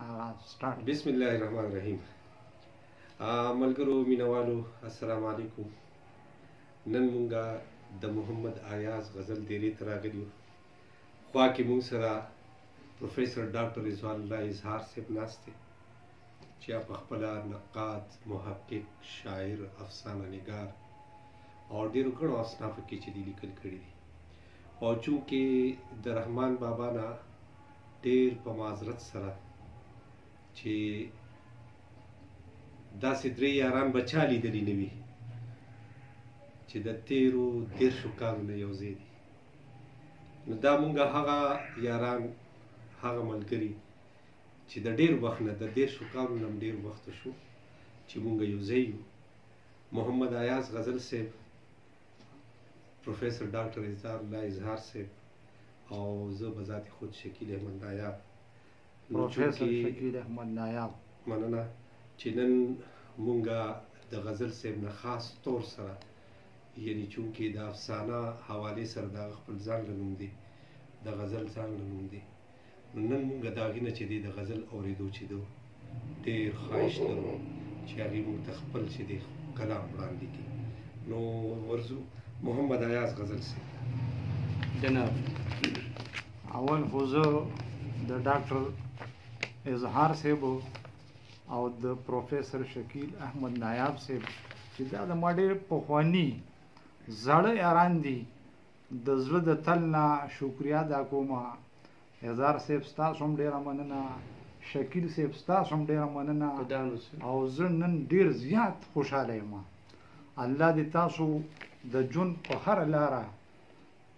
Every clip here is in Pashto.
بسم الله الرحمن الرحیم. ملګرو مینوالو السلام علیکم. نن مونږه د محمد ایاز غزل ډیرې ته راغلي یو. خوا کې مونږ سره پروفیسر ډاکټر رضوان الله اظهار صاحب ناست دی چې په خپله نقاد، محقق، شاعر، افسانه نګار او ډېرو کڼو اصنافو کې چې دي لیکل کړي دي. او چونکې د رحمان بابا نه ډېر په معذرت سره چې داسې درې یاران به چا لیدلي نه وي چې د تېرو دېرشو کالو نه یو ځای دي. نو دا مونږه هغه یاران، هغه ملګري چې د ډېر وخت نه، د دېرشو کالو نه هم ډېر وخته شو چې مونږه یو ځای یو. محمد ایاز غزل صاحب، پروفیسر ډاکټر الله اظهار صاحب او زه به ذات خود شکیل احمد نایاب، پروفیسر شکیل احمد نایاب، مننه چې نن مونږه د غزل صاحب نه خاص طور سره، یعنی چونکې د افسانه حوالې سره د هغه خپل ځانګړی نوم دی، د غزل ځانګړی نوم دی. نو نن مونږه د هغې نه چې دی د غزل اورېدو چې دی ډېر خواهش لرو چې هغې مونږ ته خپل چې دی کلام وړاندې کړي. نو ورځو محمد ایاز غزل صاحب. جناب، اول خو زه د ډاکټر اظهار صاحب او د پروفیسر شکیل احمد نایاب صاحب چې دا د ما ډېر پخواني زاړه یاران دي، د زړه د تل نه شکریه ادا کوم. اظهار صاحب ستاسو هم ډېره مننه، شکیل صاحب ستاسو هم ډېره مننه، او زه نن ډېر زیات خوشحاله یم. الله دې تاسو د ژوند په هره لاره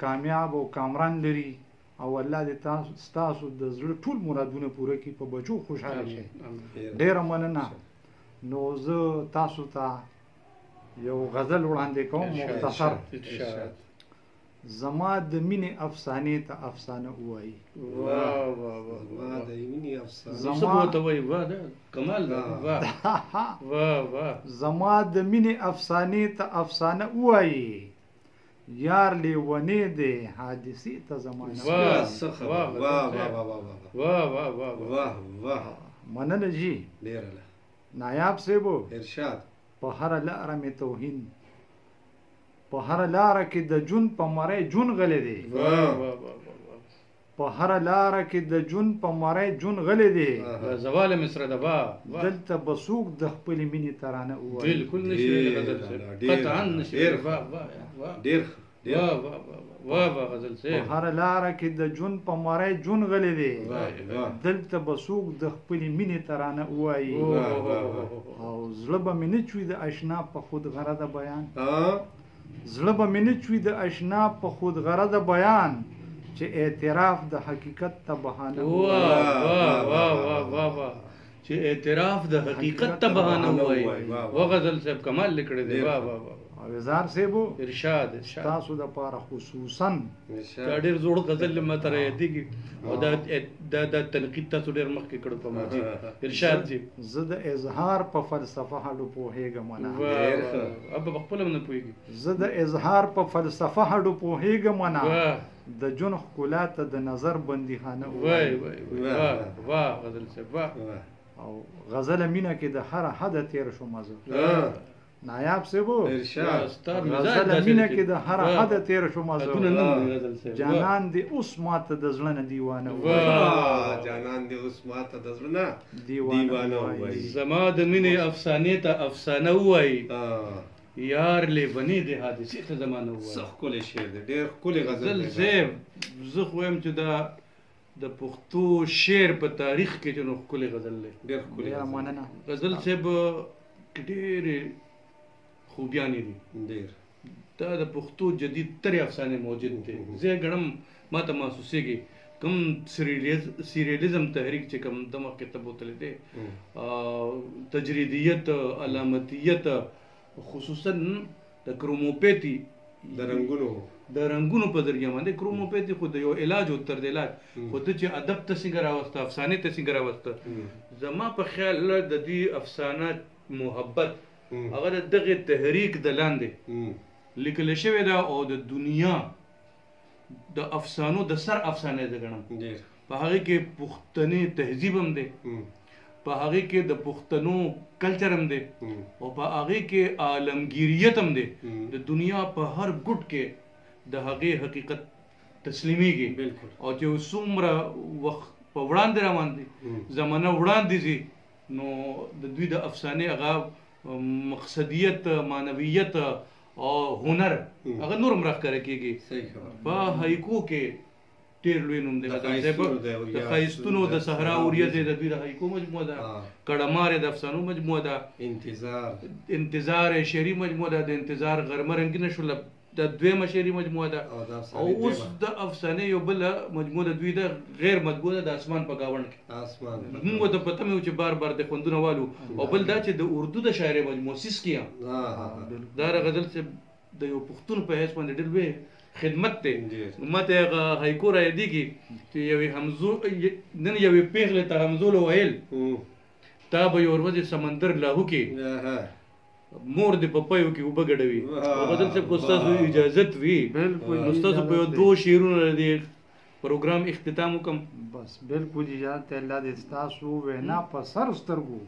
کامیاب او کامران لري، او الله دې ستاسو د زړه ټول مرادونه پوره کړي، په بچو خوشحاله شئ. ډېره مننه. نو زه تاسو ته یو غزل وړاندې کوم مختصر. زما د مینې افسانې ته افسانه ووایي. زما د مینې افسانې ته افسانه ووایي، یار لیونی دی حادثې ته زمانه. مننه جی نایاب صاحب. ارشاد. په هره لاره مې توهین، په هره لاره کې د جون په مری جون غلی دی، په هره لاره کې د جون په مری جون غلی دی. زوال مصر دبا دلته به څوک د خپلې مینې ترانه ووایي. بالکل نشي قطعا نشي. غزل په هره لاره کې د جون په مری جون غلی دی، دلته به څوک د خپلې مینې ترانه ووایي. او زړه به مې نه چوي د اشنا په خود غرضه بیان، زړه به مې نه چوي د اشنا په خود غرضه بیان، چې اعتراف د حقیقت ته بهانه چې اعتراف د حقیقت ته بهانه وایي. غزل صاحب کمال لیکړی دی. او اظهار صاحب ارشاد تاسو د پاره خصوصا دا ډېر زوړ غزل ماته رايدېږي، او دا تنقید تاسو ډېر مخکې کړو په ما. ارشاد جی. زه د اظهار په فلسفه هډو پوهېږم نه، اب خپل هم نه پوهېږي. زه د اظهار په فلسفه هډو پوهېږم نه، د جون ښکلا ته د نظر بندیخانه وای غزل صاحب. او غزل مینه کې د هر حد تیر شوم زه. نایاب صاحب غزل مینه کې د هر حد تیر شوم زه. جانان دې اوس ماته د زړه نه دیوانه وای، جانان دې اوس ماته د زړه نه دیوانه وای. زما د مینې افسانې ته افسانه وایي، یار لیونی دی حادثې ته زمانه وایي. څه ښکلی شعر دی، ډېر ښکلی غزل دی. صاحب زه خو وایم چې دا د پښتو شعر په تاریخ کې چې نو ښکلی غزل دی. ډېر ښکلی مننه. غزل صاحب کې ډېرې خوبیانې دي. ډېر دا د پښتو جدید ترې افسانې موجود دی. زه ګڼم ماته محسوسېږي کوم سیریالیزم تحریک چې کوم د مخکې ته بوتلی دی، تجریدیت، علامتیت، خصوصا د کروموپیتي د رنګونو په ذریعه باندې. کروموپیتي خو د یو علاج او تر د علاج، خو ته چې ادب ته څنګه راوسته، افسانې ته څنګه راوسته، زما په خیال د دې افسانه محبت هغه د دغه تحریک د لاندې لیکل شوې ده، او د دنیا د افسانو د سر افسانې ده ګڼم. په په هغه کې پښتني تهذیب هم دی، په هغه کې د پښتنو کلچر هم دی، او په هغه کې عالمگیریت هم دی. د دنیا په هر ګوټ کې د هغه حقیقت تسلیمیږي، او چې څومره وخت په وړاندې روان دي، زمانه وړاندې ځي، نو د دوی د افسانې هغه مقصدیت، معنویت او هنر هغه نور هم راښکاره کېږي. په هایکو کې ډېر لوی نوم دی د ښایستونو د صحرا وریځې د دوی د هایکو مجموعه ده، کړمارې د افسانو مجموعه ده، انتظار شعري مجموعه ده، د انتظار غرمه رنګینه شوله د دویمه شعري مجموعه ده، او اوس د افسانې یو بله مجموعه د دوی ده غیر مطبوعه ده، د اسمان په ګاونډ کې. موږ ته پته مې و چې بار بار د خوندونه والو. او بل دا چې د اردو د شاعرۍ مجموعه سیسکیان دا غزل چې د یو پښتون په حیث باندې ډېر لوی خدمت دی. ما ته هغه هایکو را یادېږي چې نن یوې پېغلې ته همزولو ویل تا به یوه ورځ سمندر لاهو کې مور دې په پیو کې اوبه ګډوي. غزل صاحب که ستاسو اجازت وي نو ستاسو په یو دوه شعرونو د پروګرام اختتام وکړم. بس بالکل اجازت دی. الله دې ستاسو وینا په سر سترګو.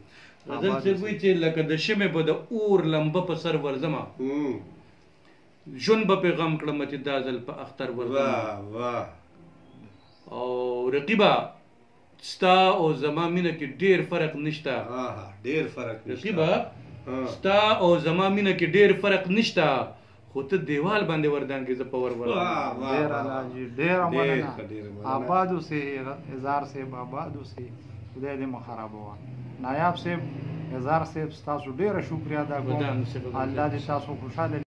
غزل صاحب وایي چې لکه د شمعې به د اور لمبه په سر ورځمه، ژوند به پې غم کړم چې دا ځل په اختر ورځمه. او رقیبه ستا او زما مینه کې ډېر فرق نشته، رقیبه ستا او زما مینه کې ډېر فرق نشته، خو ته دیوال باندې وردان کې زه په ور ورځم. ډېر الله جي ډېره مننه. آباد اوسې اظهار صاحب، آباد اوسې، خدای دې مه خرابوه. نایاب صاحب، اظهار صاحب ستاسو ډېره شکریه ادا کوم. الله دې تاسو خوشحاله